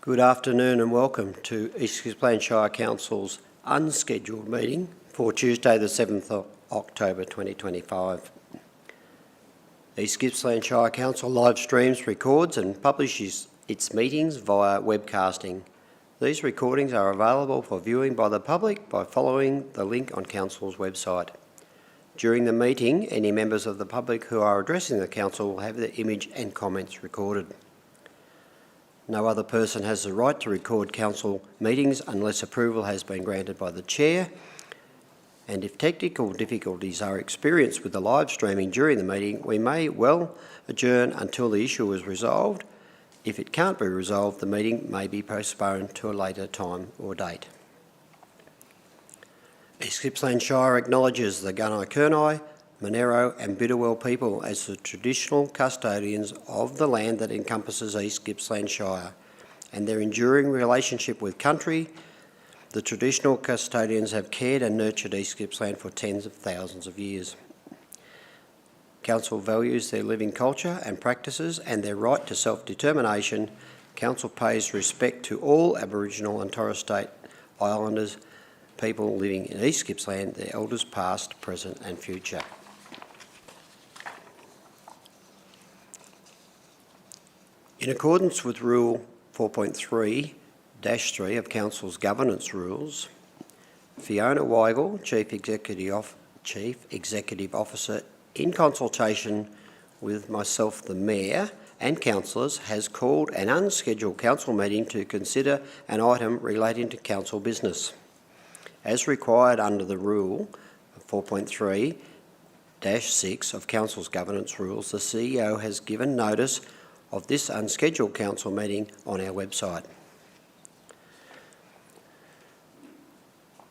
Good afternoon and welcome to East Gippsland Shire Council's unscheduled meeting for Tuesday the 7th of October 2025. East Gippsland Shire Council live streams, records and publishes its meetings via webcasting. These recordings are available for viewing by the public by following the link on Council's website. During the meeting, any members of the public who are addressing the Council will have their image and comments recorded. No other person has the right to record Council meetings unless approval has been granted by the Chair, and if technical difficulties are experienced with the live streaming during the meeting, we may well adjourn until the issue is resolved. If it can't be resolved, the meeting may be postponed to a later time or date. East Gippsland Shire acknowledges the Gunai-Kurnai, Monero and Bidawal people as the traditional custodians of the land that encompasses East Gippsland Shire, and their enduring relationship with country. The traditional custodians have cared and nurtured East Gippsland for tens of thousands of years. Council values their living culture and practices and their right to self-determination. Council pays respect to all Aboriginal and Torres Strait Islanders people living in East Gippsland, their elders past, present and future. In accordance with Rule 4.3-3 of Council's governance rules, Fiona Weigel, Chief Executive Officer, in consultation with myself, the Mayor, and councillors, has called an unscheduled Council meeting to consider an item relating to Council business. As required under the Rule 4.3-6 of Council's governance rules, the CEO has given notice of this unscheduled Council meeting on our website.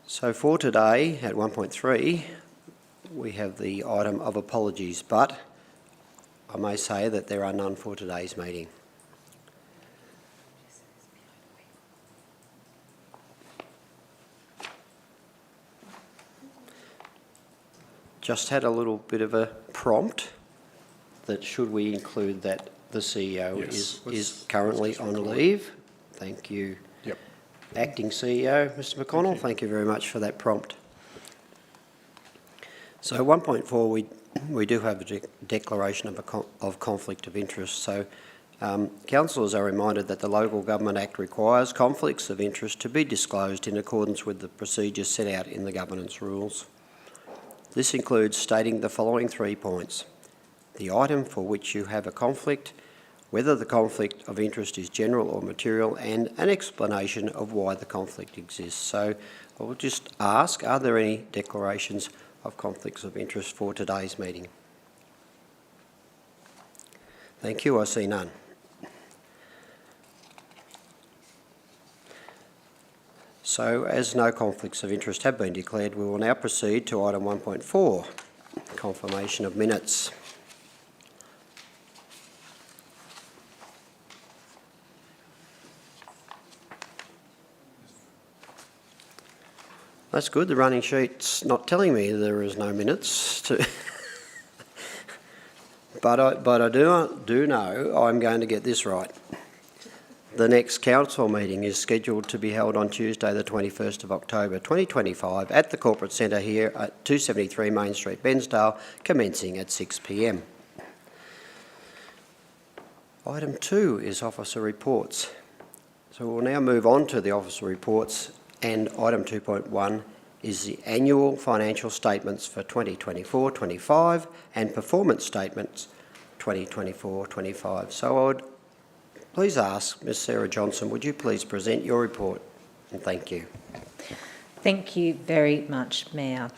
So for today at 1.3 we have the item of apologies, but I may say that there are none for today's meeting. Just had a little bit of a prompt that should we include that the CEO is currently on leave. Thank you. Yep. Acting CEO, Mr McConnell, thank you very much for that prompt. So 1.4, we do have a declaration of conflict of interest. So councillors are reminded that the Local Government Act requires conflicts of interest to be disclosed in accordance with the procedures set out in the governance rules. This includes stating the following 3 points: the item for which you have a conflict, whether the conflict of interest is general or material, and an explanation of why the conflict exists. So I will just ask, are there any declarations of conflicts of interest for today's meeting? Thank you, I see none. So as no conflicts of interest have been declared, we will now proceed to item 1.4, confirmation of minutes. That's good, the running sheet's not telling me there is no minutes to but I do know I'm going to get this right. The next council meeting is scheduled to be held on Tuesday the 21st of October 2025 at the Corporate Centre here at 273 Main Street, Bairnsdale, commencing at 6 p.m. Item 2 is officer reports. So we'll now move on to the officer reports, and item 2.1 is the annual financial statements for 2024-25 and performance statements 2024-25. So I would please ask Ms Sarah Johnson, would you please present your report, and thank you. Thank you very much, Mayor.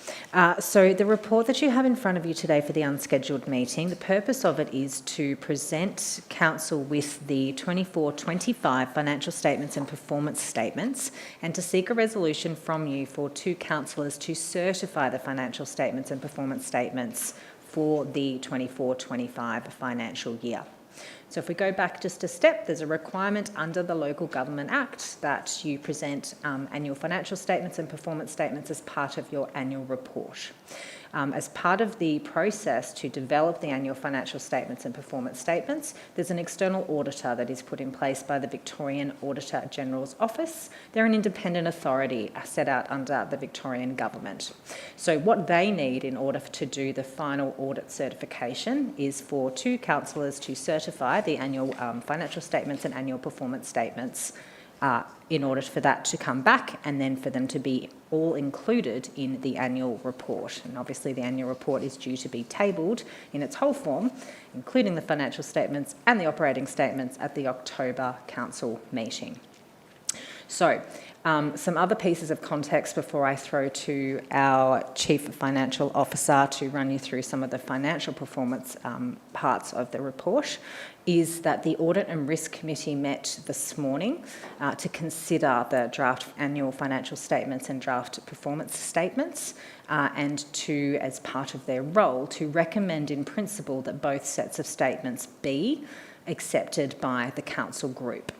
So the report that you have in front of you today for the unscheduled meeting, the purpose of it is to present Council with the 24-25 financial statements and performance statements, and to seek a resolution from you for 2 councillors to certify the financial statements and performance statements for the 24-25 financial year. So if we go back just a step, there's a requirement under the Local Government Act that you present annual financial statements and performance statements as part of your annual report. As part of the process to develop the annual financial statements and performance statements, there's an external auditor that is put in place by the Victorian Auditor General's Office. They're an independent authority set out under the Victorian Government. So what they need in order to do the final audit certification is for 2 councillors to certify the annual financial statements and annual performance statements in order for that to come back and then for them to be all included in the annual report. And obviously the annual report is due to be tabled in its whole form, including the financial statements and the operating statements at the October Council meeting. So, some other pieces of context before I throw to our Chief Financial Officer to run you through some of the financial performance parts of the report is that the Audit and Risk Committee met this morning to consider the draft annual financial statements and draft performance statements and to, as part of their role, to recommend in principle that both sets of statements be accepted by the council group.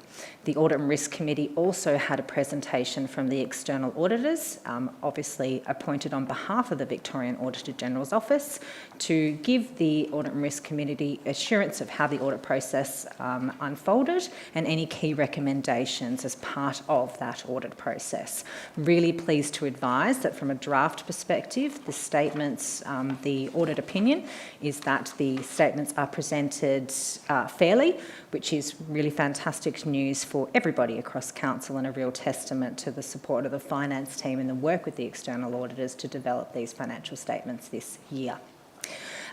The Audit and Risk Committee also had a presentation from the external auditors, obviously appointed on behalf of the Victorian Auditor General's Office, to give the Audit and Risk Committee assurance of how the audit process unfolded and any key recommendations as part of that audit process. Really pleased to advise that from a draft perspective, the statements, the audit opinion is that the statements are presented fairly, which is really fantastic news for everybody across council and a real testament to the support of the finance team and the work with the external auditors to develop these financial statements this year.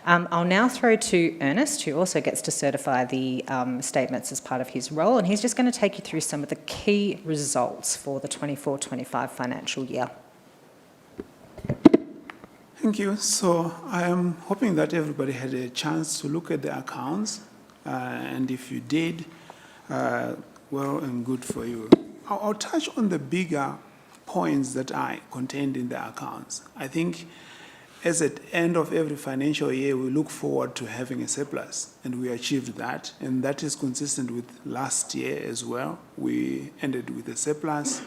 I'll now throw to Ernest, who also gets to certify the statements as part of his role, and he's just going to take you through some of the key results for the 24-25 financial year. Thank you. So I am hoping that everybody had a chance to look at the accounts, and if you did, well and good for you. I'll touch on the bigger points that are contained in the accounts. I think as at the end of every financial year, we look forward to having a surplus, and we achieved that, and that is consistent with last year as well. We ended with a surplus.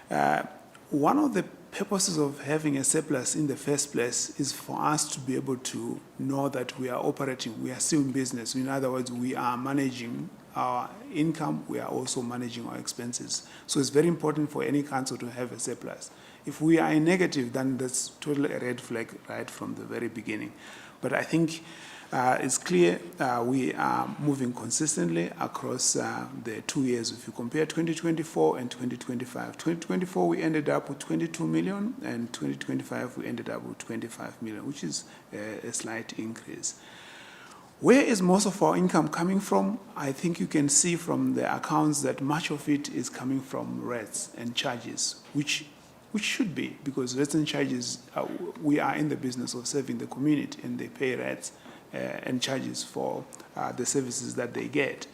One of the purposes of having a surplus in the first place is for us to be able to know that we are operating, we are still in business. In other words, we are managing our income, we are also managing our expenses. So it's very important for any council to have a surplus. If we are in negative, then that's totally a red flag right from the very beginning. But I think it's clear we are moving consistently across the 2 years. If you compare 2024 and 2025, 2024 we ended up with 22 million, and 2025 we ended up with 25 million, which is a slight increase. Where is most of our income coming from? I think you can see from the accounts that much of it is coming from rates and charges, which should be, because rates and charges, we are in the business of serving the community, and they pay rates and charges for the services that they get.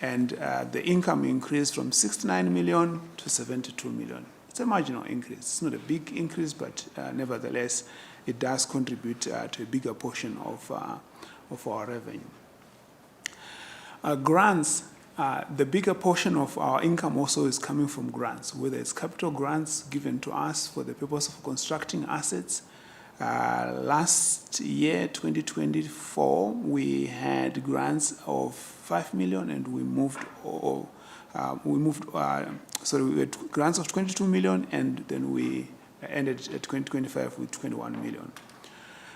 And the income increased from 69 million to 72 million. It's a marginal increase. It's not a big increase, but nevertheless, it does contribute to a bigger portion of our revenue. Grants, the bigger portion of our income also is coming from grants, whether it's capital grants given to us for the purpose of constructing assets. Last year, 2024, we had grants of 5 million, and we had grants of 22 million, and then we ended at 2025 with 21 million.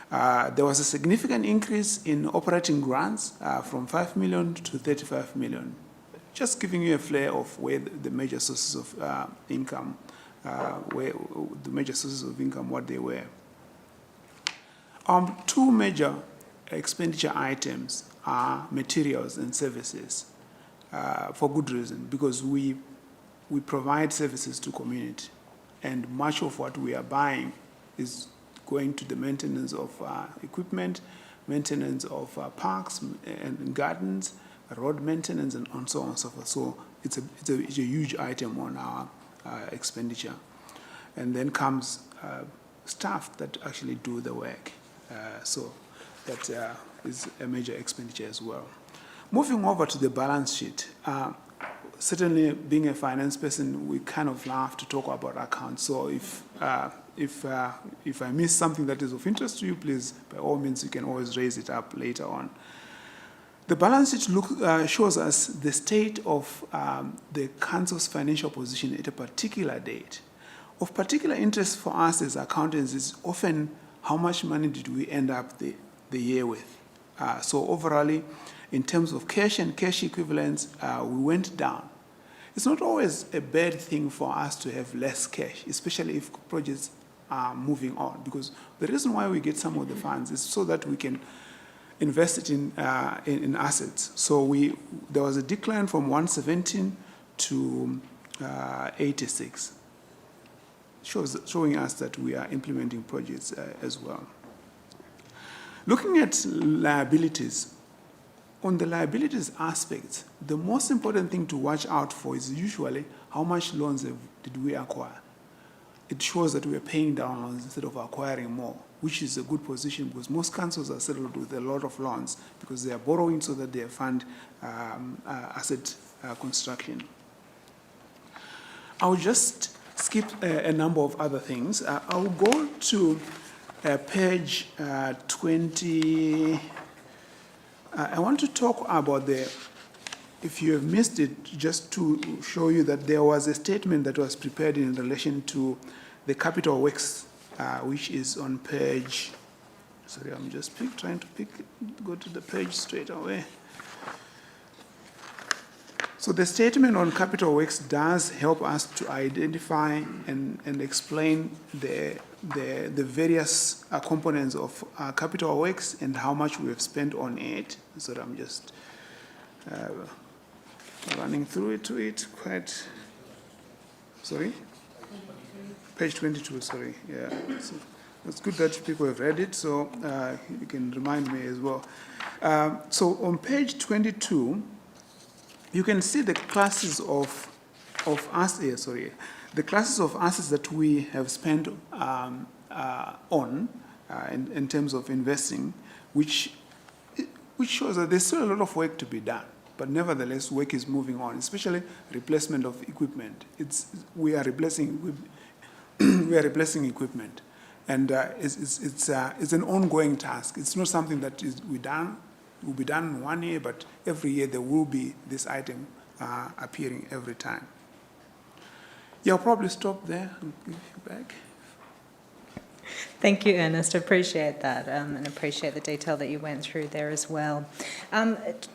There was a significant increase in operating grants from 5 million to 35 million. Just giving you a flare of where the major sources of income, what they were. 2 major expenditure items are materials and services, for good reason, because we provide services to community, and much of what we are buying is going to the maintenance of equipment, maintenance of parks and gardens, road maintenance, and so on and so forth. So it's a huge item on our expenditure. And then comes staff that actually do the work. So that is a major expenditure as well. Moving over to the balance sheet, certainly being a finance person, we kind of love to talk about accounts. So if I miss something that is of interest to you, please, by all means, you can always raise it up later on. The balance sheet shows us the state of the council's financial position at a particular date. Of particular interest for us as accountants is often how much money did we end up the year with. So overall, in terms of cash and cash equivalents, we went down. It's not always a bad thing for us to have less cash, especially if projects are moving on, because the reason why we get some of the funds is so that we can invest it in assets. So there was a decline from 117 to 86, showing us that we are implementing projects as well. Looking at liabilities, on the liabilities aspect, the most important thing to watch out for is usually how much loans did we acquire. It shows that we are paying down loans instead of acquiring more, which is a good position because most councils are settled with a lot of loans because they are borrowing so that they fund asset construction. I'll just skip a number of other things. I'll go to page 20. I want to talk about if you have missed it, just to show you that there was a statement that was prepared in relation to the capital works, which is on page, sorry, I'm just trying to go to the page straight away. So the statement on capital works does help us to identify and explain the various components of capital works and how much we have spent on it. So I'm just running through it quite, sorry? Page 22, sorry, yeah. So it's good that people have read it, so you can remind me as well. So on page 22, you can see the classes of assets, the classes of assets that we have spent on in terms of investing, which shows that there's still a lot of work to be done. But nevertheless, work is moving on, especially replacement of equipment. We are replacing equipment, and it's an ongoing task. It's not something that will be done in 1 year, but every year there will be this item appearing every time. Yeah, I'll probably stop there and give you back. Thank you, Ernest. Appreciate that and appreciate the detail that you went through there as well.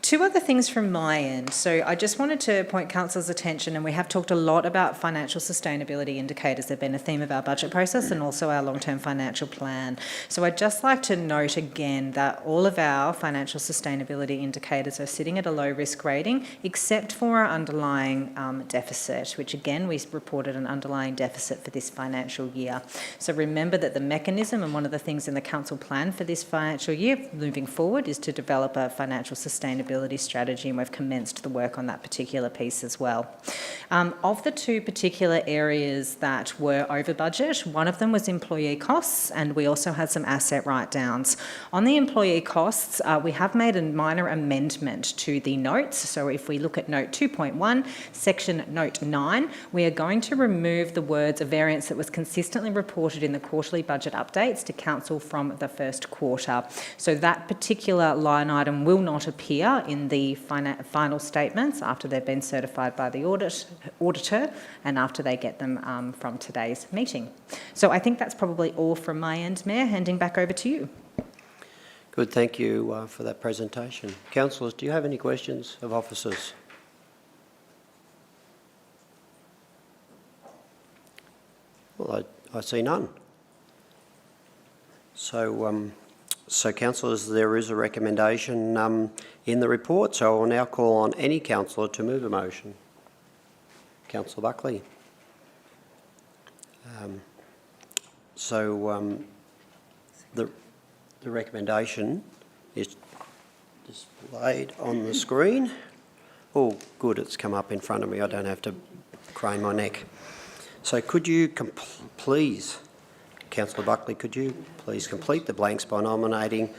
Two other things from my end. So I just wanted to point Council's attention, and we have talked a lot about financial sustainability indicators. They've been a theme of our budget process and also our long-term financial plan. So I'd just like to note again that all of our financial sustainability indicators are sitting at a low risk rating, except for our underlying deficit, which again, we reported an underlying deficit for this financial year. So remember that the mechanism and one of the things in the council plan for this financial year moving forward is to develop a financial sustainability strategy, and we've commenced the work on that particular piece as well. Of the two particular areas that were over budget, one of them was employee costs, and we also had some asset write-downs. On the employee costs, we have made a minor amendment to the notes. So if we look at note 2.1, section note 9, we are going to remove the words "a variance that was consistently reported in the quarterly budget updates to council from the first quarter." So that particular line item will not appear in the final statements after they've been certified by the auditor and after they get them from today's meeting. So I think that's probably all from my end, Mayor. Handing back over to you. Good, thank you for that presentation. Councillors, do you have any questions of officers? Well, I see none. So councillors, there is a recommendation in the report, so I will now call on any councillor to move a motion. Councillor Buckley. The recommendation is displayed on the screen. Oh, good, it's come up in front of me. I don't have to crane my neck. So could you please, Councillor Buckley, could you please complete the blanks by nominating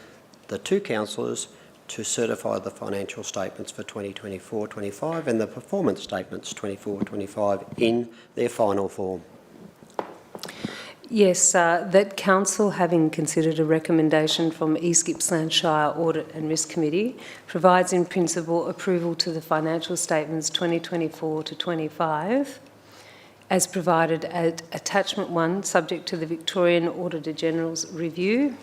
the two councillors to certify the financial statements for 2024-25 and the performance statements 24-25 in their final form. Yes, that Council, having considered a recommendation from East Gippsland Shire Audit and Risk Committee, provides in principle approval to the financial statements 2024-25 as provided at Attachment 1, subject to the Victorian Auditor General's review,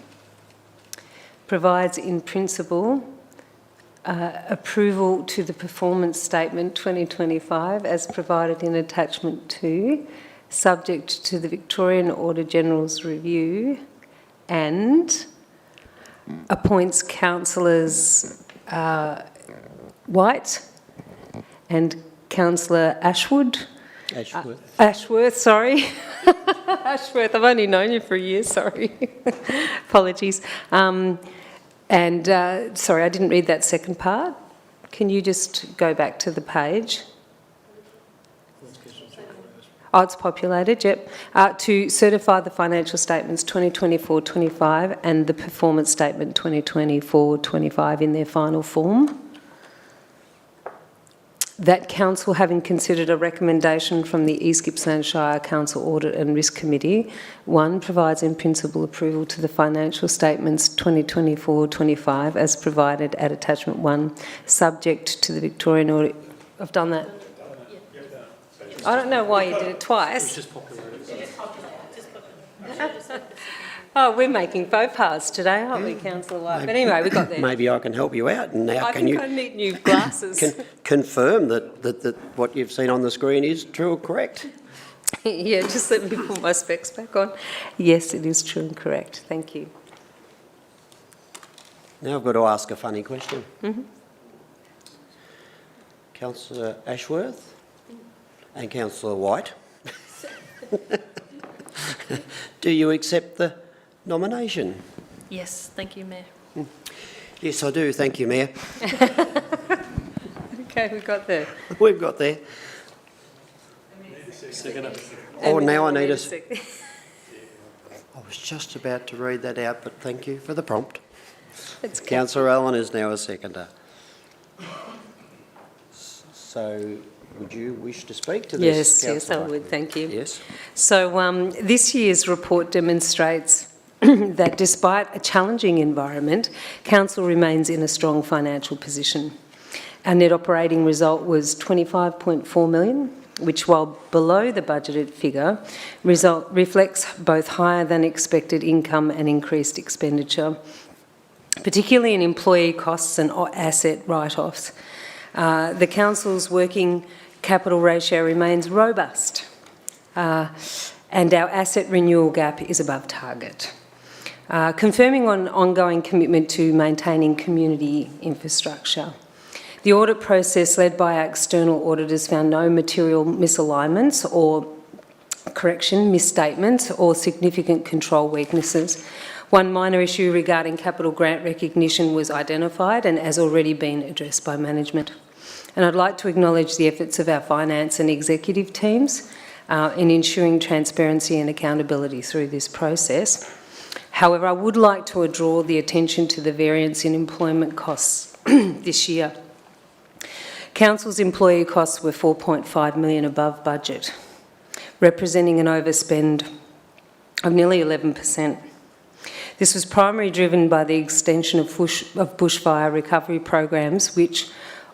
provides in principle approval to the performance statement 2025 as provided in Attachment 2, subject to the Victorian Auditor General's review, and appoints councillors White and Councillor Ashworth, sorry. Ashworth, I've only known you for a year, sorry. Apologies. Sorry, I didn't read that second part. Can you just go back to the page? Oh, it's populated, yep. To certify the financial statements 2024-25 and the performance statement 2024-25 in their final form. That Council, having considered a recommendation from the East Gippsland Shire Council Audit and Risk Committee, 1, provides in principle approval to the financial statements 2024-25 as provided at Attachment 1, subject to the Victorian Audit. I've done that. I don't know why you did it twice. Oh, we're making faux pas today, aren't we, Councillor White? But anyway, we got there. Maybe I can help you out. And now I can think you I need new glasses. confirm that what you've seen on the screen is true or correct? Yeah, just let me put my specs back on. Yes, it is true and correct. Thank you. Now I've got to ask a funny question. Mm-hmm. Councillor Ashworth and Councillor White, do you accept the nomination? Yes, thank you, Mayor. Yes, I do. Thank you, Mayor. Okay, we got there. We've got there. Oh, now I need a... second. I was just about to read that out, but thank you for the prompt. It's Councillor Allen is now a seconder. So, would you wish to speak to this? Yes, I would. Thank you. Yes. So this year's report demonstrates that despite a challenging environment, Council remains in a strong financial position. Our net operating result was $25.4 million, which, while below the budgeted figure, reflects both higher than expected income and increased expenditure, particularly in employee costs and asset write-offs. The Council's working capital ratio remains robust, and our asset renewal gap is above target, confirming on ongoing commitment to maintaining community infrastructure. The audit process led by our external auditors found no material misalignments or misstatements or significant control weaknesses. One minor issue regarding capital grant recognition was identified and has already been addressed by management. And I'd like to acknowledge the efforts of our finance and executive teams in ensuring transparency and accountability through this process. However, I would like to draw the attention to the variance in employment costs this year. Council's employee costs were $4.5 million above budget, representing an overspend of nearly 11%. This was primarily driven by the extension of bushfire recovery programs, which,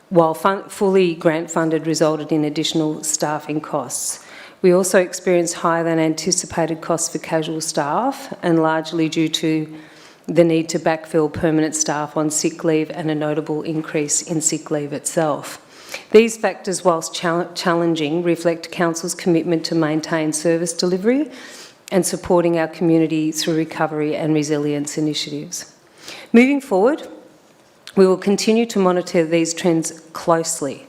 while fully grant-funded, resulted in additional staffing costs. We also experienced higher than anticipated costs for casual staff, and largely due to the need to backfill permanent staff on sick leave and a notable increase in sick leave itself. These factors, whilst challenging, reflect Council's commitment to maintain service delivery and supporting our community through recovery and resilience initiatives. Moving forward, we will continue to monitor these trends closely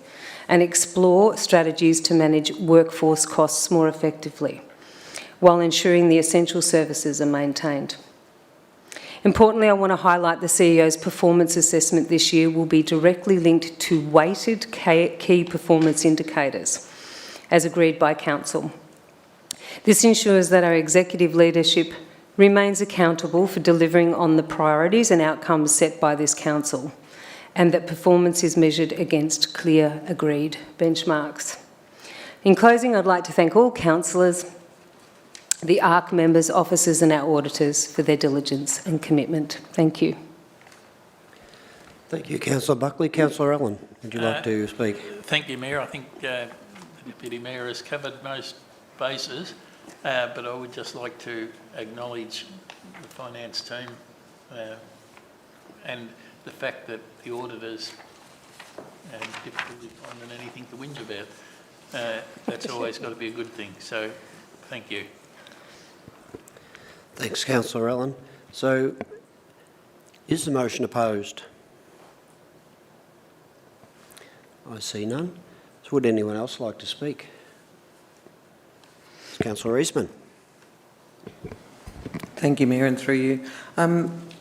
and explore strategies to manage workforce costs more effectively, while ensuring the essential services are maintained. Importantly, I want to highlight the CEO's performance assessment this year will be directly linked to weighted key performance indicators, as agreed by Council. This ensures that our executive leadership remains accountable for delivering on the priorities and outcomes set by this Council, and that performance is measured against clear agreed benchmarks. In closing, I'd like to thank all councillors, the ARC members, officers and our auditors for their diligence and commitment. Thank you. Thank you, Councillor Buckley. Councillor Allen, would you like to speak? Thank you, Mayor. I think the Deputy Mayor has covered most bases, but I would just like to acknowledge the finance team and the fact that the auditors have difficulty finding anything to whinge about. That's always got to be a good thing. So, thank you. Thanks, Councillor Allen. So, is the motion opposed? I see none. So would anyone else like to speak? Councillor Eastman. Thank you, Mayor, and through you.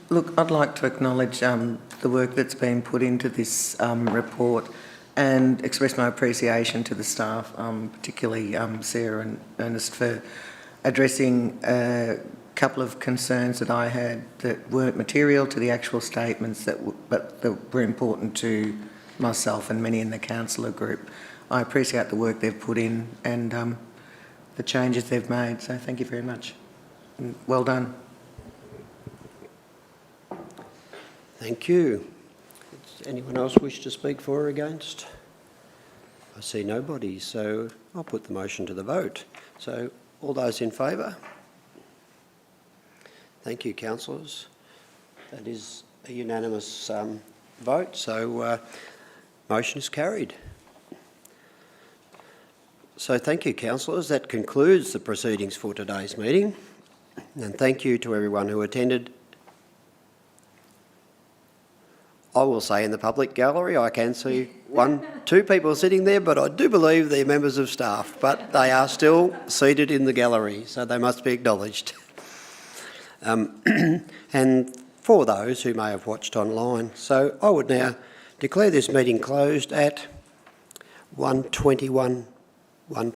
Look, I'd like to acknowledge the work that's been put into this report and express my appreciation to the staff, particularly Sarah and Ernest, for addressing a couple of concerns that I had that weren't material to the actual statements but that were important to myself and many in the councillor group. I appreciate the work they've put in and the changes they've made, so thank you very much. And well done. Thank you. Does anyone else wish to speak for or against? I see nobody, so I'll put the motion to the vote. So all those in favour? Thank you, councillors. That is a unanimous vote, so motion is carried. So thank you, councillors. That concludes the proceedings for today's meeting. And thank you to everyone who attended. I will say in the public gallery, I can see two people sitting there, but I do believe they're members of staff, but they are still seated in the gallery, so they must be acknowledged. And for those who may have watched online. So I would now declare this meeting closed at 1:21